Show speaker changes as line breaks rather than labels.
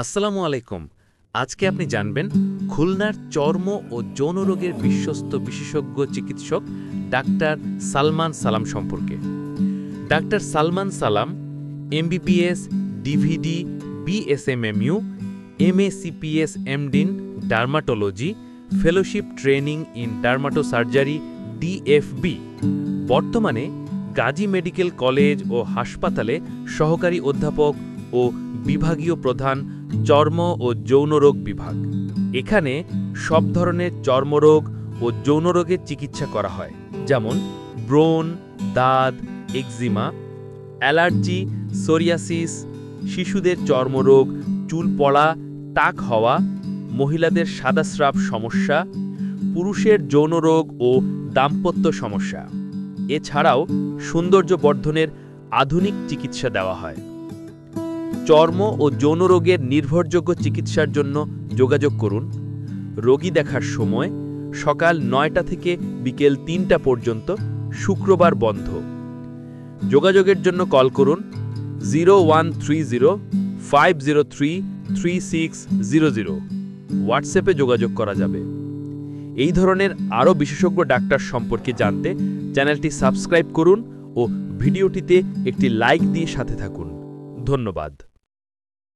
আসসালামু আলাইকুম। আজকে আপনি জানবেন খুলনার চর্ম ও যৌন রোগের বিশ্বস্ত বিশেষজ্ঞ চিকিৎসক ডাক্তার সালমান সালাম সম্পর্কে। Doctor Salman Salam MBBS, DVD, BSMMU, MACPS MD in dermatology, fellowship training in dermatosurgery DFB. বর্তমানে গাজী মেডিকেল কলেজ ও হাসপাতালে সহকারী অধ্যাপক ও বিভাগীয় প্রধান, চর্ম ও যৌনরোগ বিভাগ। এখানে সব ধরনের চর্মরোগ ও যৌনরোগের চিকিৎসা করা হয়, যেমন ব্রণ, দাঁত, এক্সিমা, অ্যালার্জি, সোরিয়াসিস, শিশুদের চর্মরোগ, চুল পড়া, টাক হওয়া, মহিলাদের সাদাস্রাব সমস্যা, পুরুষের যৌনরোগ ও দাম্পত্য সমস্যা। এছাড়াও সৌন্দর্য বর্ধনের আধুনিক চিকিৎসা দেওয়া হয়। চর্ম ও যৌনরোগের নির্ভরযোগ্য চিকিৎসার জন্য যোগাযোগ করুন। রোগী দেখার সময় সকাল ৯টা থেকে বিকেল ৩টা পর্যন্ত, শুক্রবার বন্ধ। যোগাযোগের জন্য কল করুন 0130-503-3600। হোয়াটসঅ্যাপে যোগাযোগ করা যাবে। এই ধরনের আরও বিশেষজ্ঞ ডাক্তার সম্পর্কে জানতে চ্যানেলটি সাবস্ক্রাইব করুন ও ভিডিওটিতে একটি লাইক দিয়ে সাথে থাকুন। ধন্যবাদ।